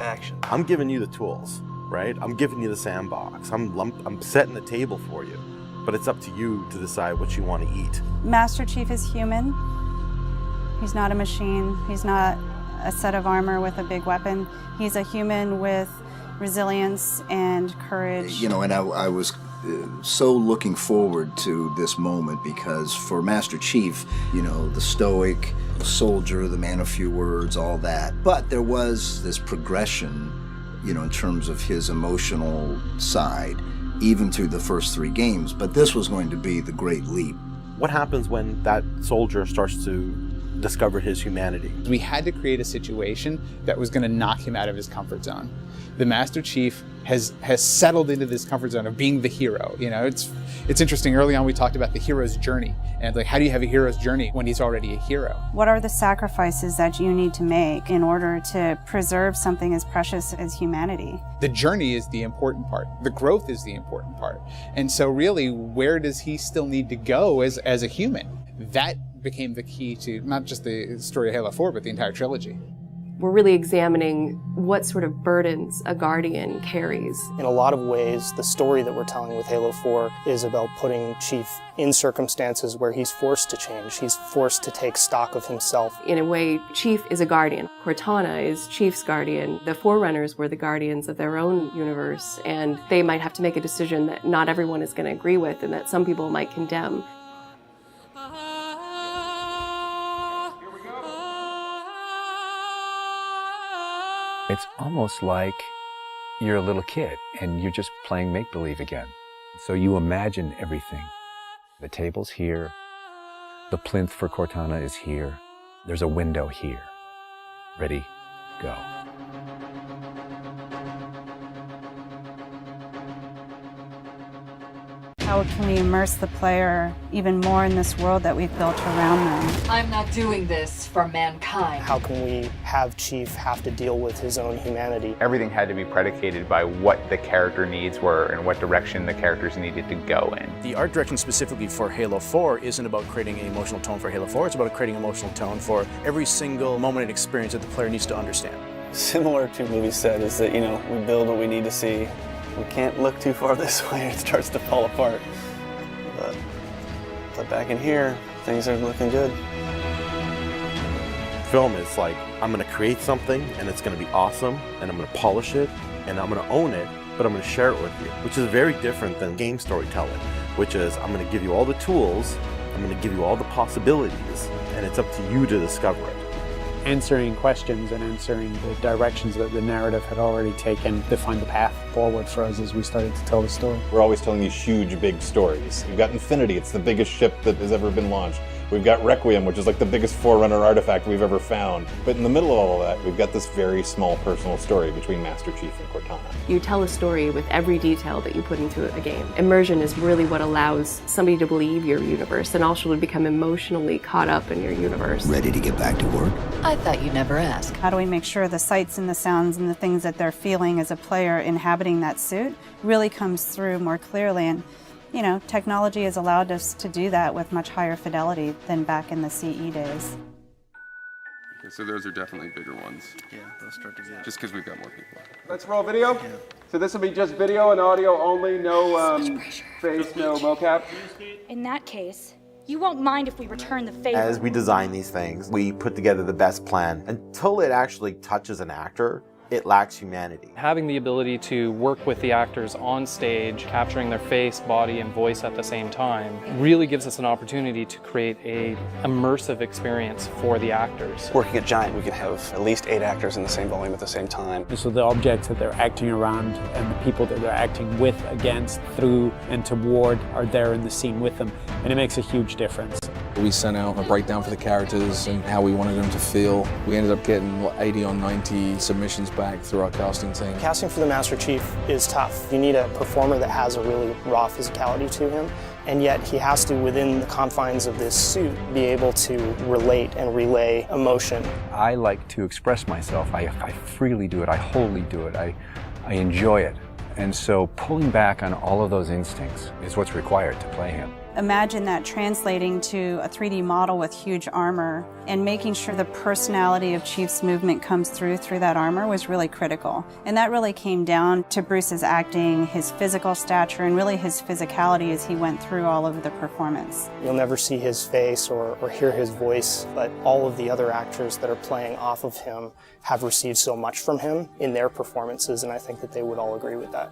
Action. I'm giving you the tools, right? I'm giving you the sandbox. I'm setting the table for you, but it's up to you to decide what you want to eat. Master Chief is human. He's not a machine. He's not a set of armor with a big weapon. He's a human with resilience and courage. You know, and I was so looking forward to this moment because for Master Chief, you know, the stoic soldier, the man of few words, all that. But there was this progression, you know, in terms of his emotional side, even through the first 3 games. But this was going to be the great leap. What happens when that soldier starts to discover his humanity? We had to create a situation that was going to knock him out of his comfort zone. The Master Chief has settled into this comfort zone of being the hero. You know, it's interesting. Early on, we talked about the hero's journey, and like, how do you have a hero's journey when he's already a hero? What are the sacrifices that you need to make in order to preserve something as precious as humanity? The journey is the important part. The growth is the important part. And so really, where does he still need to go as a human? That became the key to not just the story of Halo 4, but the entire trilogy. We're really examining what sort of burdens a Guardian carries. In a lot of ways, the story that we're telling with Halo 4 is about putting Chief in circumstances where he's forced to change. He's forced to take stock of himself. In a way, Chief is a Guardian. Cortana is Chief's Guardian. The Forerunners were the Guardians of their own universe, and they might have to make a decision that not everyone is going to agree with and that some people might condemn. It's almost like you're a little kid and you're just playing make-believe again. So you imagine everything. The table's here. The plinth for Cortana is here. There's a window here. Ready, go. How can we immerse the player even more in this world that we've built around them? I'm not doing this for mankind. How can we have Chief have to deal with his own humanity? Everything had to be predicated by what the character needs were and what direction the characters needed to go in. The art direction specifically for Halo 4 isn't about creating an emotional tone for Halo 4, it's about creating an emotional tone for every single moment and experience that the player needs to understand. Similar to what we said is that, you know, we build what we need to see. We can't look too far this way, it starts to fall apart. But back in here, things are looking good. Film is like, I'm going to create something and it's going to be awesome and I'm going to polish it and I'm going to own it, but I'm going to share it with you, which is very different than game storytelling, which is I'm going to give you all the tools, I'm going to give you all the possibilities, and it's up to you to discover it. Answering questions and answering the directions that the narrative had already taken defined the path forward for us as we started to tell the story. We're always telling these huge, big stories. We've got Infinity, it's the biggest ship that has ever been launched. We've got Requiem, which is like the biggest Forerunner artifact we've ever found. But in the middle of all of that, we've got this very small personal story between Master Chief and Cortana. You tell a story with every detail that you put into a game. Immersion is really what allows somebody to believe your universe and also to become emotionally caught up in your universe. Ready to get back to work? I thought you'd never ask. How do we make sure the sights and the sounds and the things that they're feeling as a player inhabiting that suit really comes through more clearly? And you know, technology has allowed us to do that with much higher fidelity than back in the CE days. Okay, so those are definitely bigger ones. Yeah, those start to get... Just because we've got more people. Let's roll video. Yeah. So this will be just video and audio only, no face, no mocap. In that case, you won't mind if we return the favor. As we design these things, we put together the best plan. Until it actually touches an actor, it lacks humanity. Having the ability to work with the actors on stage, capturing their face, body, and voice at the same time, really gives us an opportunity to create an immersive experience for the actors. Working at Giant, we can have at least 8 actors in the same volume at the same time. So the objects that they're acting around and the people that they're acting with, against, through, and toward are there in the scene with them, and it makes a huge difference. We sent out a breakdown for the characters and how we wanted them to feel. We ended up getting 80 or 90 submissions back through our casting team. Casting for the Master Chief is tough. You need a performer that has a really raw physicality to him, and yet he has to, within the confines of this suit, be able to relate and relay emotion. I like to express myself. I freely do it. I wholly do it. I enjoy it. And so pulling back on all of those instincts is what's required to play him. Imagine that translating to a 3D model with huge armor, and making sure the personality of Chief's movement comes through that armor was really critical. And that really came down to Bruce's acting, his physical stature, and really his physicality as he went through all of the performance. You'll never see his face or hear his voice, but all of the other actors that are playing off of him have received so much from him in their performances, and I think that they would all agree with that.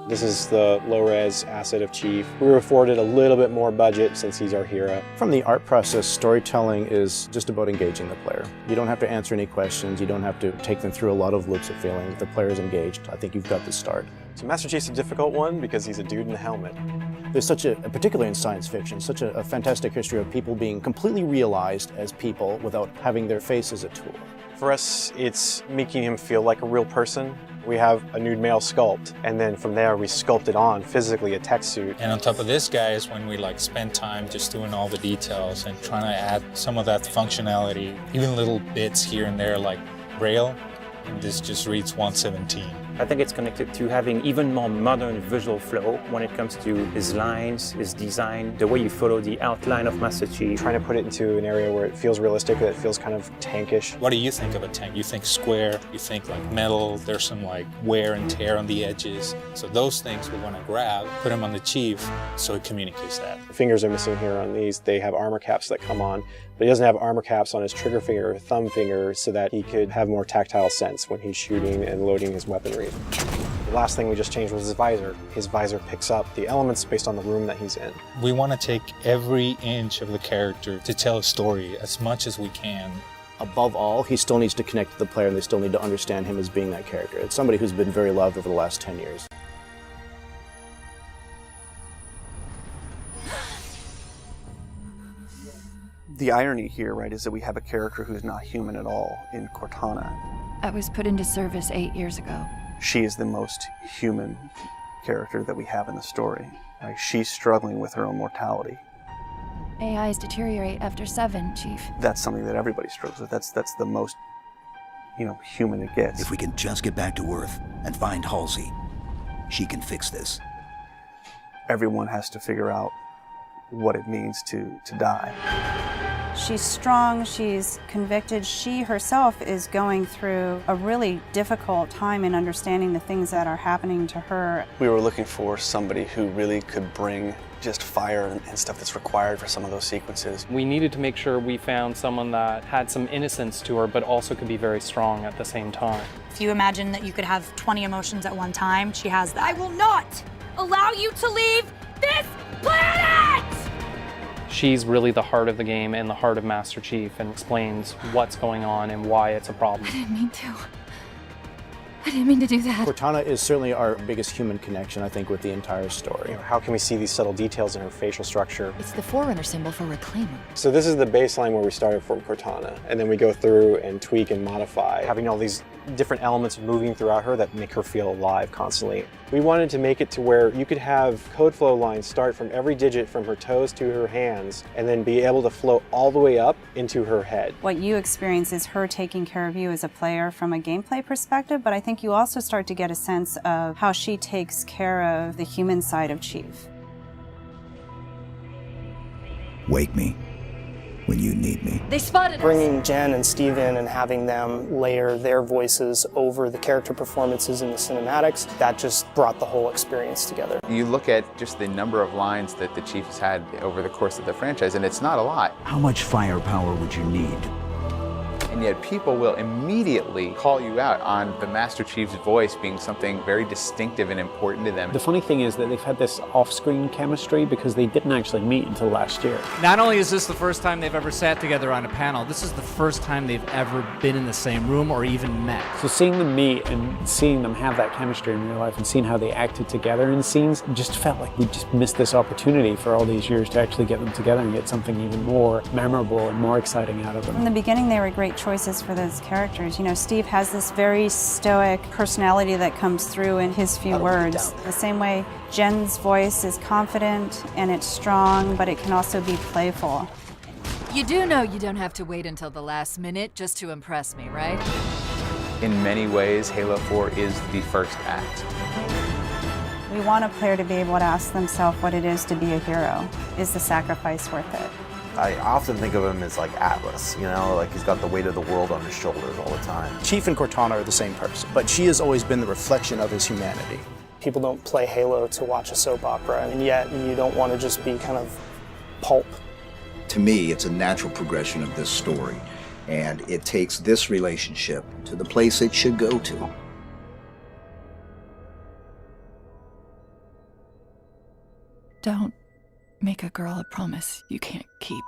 This is the low-res asset of Chief. We were afforded a little bit more budget since he's our hero. From the art process, storytelling is just about engaging the player. You don't have to answer any questions. You don't have to take them through a lot of loops of feeling. If the player is engaged, I think you've got the start. So Master Chief's a difficult one because he's a dude in a helmet. There's such a, particularly in science fiction, such a fantastic history of people being completely realized as people without having their face as a tool. For us, it's making him feel like a real person. We have a nude male sculpt, and then from there we sculpt it on physically, a tech suit. And on top of this guy is when we spend time just doing all the details and trying to add some of that functionality, even little bits here and there like Braille, and this just reads 117. I think it's connected to having even more modern visual flow when it comes to his lines, his design, the way you follow the outline of Master Chief. Trying to put it into an area where it feels realistic, that it feels kind of tankish. What do you think of a tank? You think square, you think metal, there's some wear and tear on the edges. So those things we want to grab, put them on the Chief so it communicates that. The fingers are missing here on these. They have armor caps that come on, but he doesn't have armor caps on his trigger finger or thumb finger so that he could have more tactile sense when he's shooting and loading his weaponry. The last thing we just changed was his visor. His visor picks up the elements based on the room that he's in. We want to take every inch of the character to tell a story as much as we can. Above all, he still needs to connect to the player, and they still need to understand him as being that character. It's somebody who's been very loved over the last 10 years. The irony here, right, is that we have a character who's not human at all in Cortana. I was put into service 8 years ago. She is the most human character that we have in the story. Right? She's struggling with her own mortality. AIs deteriorate after 7, Chief. That's something that everybody struggles with. That's the most, human it gets. If we can just get back to Earth and find Halsey, she can fix this. Everyone has to figure out what it means to die. She's strong, she's convicted. She herself is going through a really difficult time in understanding the things that are happening to her. We were looking for somebody who really could bring just fire and stuff that's required for some of those sequences. We needed to make sure we found someone that had some innocence to her, but also could be very strong at the same time. If you imagine that you could have 20 emotions at one time, she has that. I will not allow you to leave this planet! She's really the heart of the game and the heart of Master Chief, and explains what's going on and why it's a problem. I didn't mean to. I didn't mean to do that. Cortana is certainly our biggest human connection, I think, with the entire story. How can we see these subtle details in her facial structure? It's the Forerunner symbol for Reclaimer. So this is the baseline where we started from Cortana, and then we go through and tweak and modify, having all these different elements moving throughout her that make her feel alive constantly. We wanted to make it to where you could have code flow lines start from every digit from her toes to her hands, and then be able to flow all the way up into her head. What you experience is her taking care of you as a player from a gameplay perspective, but I think you also start to get a sense of how she takes care of the human side of Chief. Wake me when you need me. They spotted us. Bringing Jen and Steve in and having them layer their voices over the character performances in the cinematics, that just brought the whole experience together. You look at just the number of lines that the Chief has had over the course of the franchise, and it's not a lot. How much firepower would you need? And yet people will immediately call you out on the Master Chief's voice being something very distinctive and important to them. The funny thing is that they've had this off-screen chemistry because they didn't actually meet until last year. Not only is this the first time they've ever sat together on a panel, this is the first time they've ever been in the same room or even met. So seeing them meet and seeing them have that chemistry in real life and seeing how they acted together in scenes, just felt like we just missed this opportunity for all these years to actually get them together and get something even more memorable and more exciting out of them. In the beginning, they were great choices for those characters. Steve has this very stoic personality that comes through in his few words. The same way Jen's voice is confident and it's strong, but it can also be playful. You do know you don't have to wait until the last minute just to impress me, right? In many ways, Halo 4 is the first act. We want a player to be able to ask themselves what it is to be a hero. Is the sacrifice worth it? I often think of him as like Atlas, you know, like he's got the weight of the world on his shoulders all the time. Chief and Cortana are the same person, but she has always been the reflection of his humanity. People don't play Halo to watch a soap opera, and yet you don't want to just be kind of pulp. To me, it's a natural progression of this story, and it takes this relationship to the place it should go to. Don't make a girl a promise you can't keep.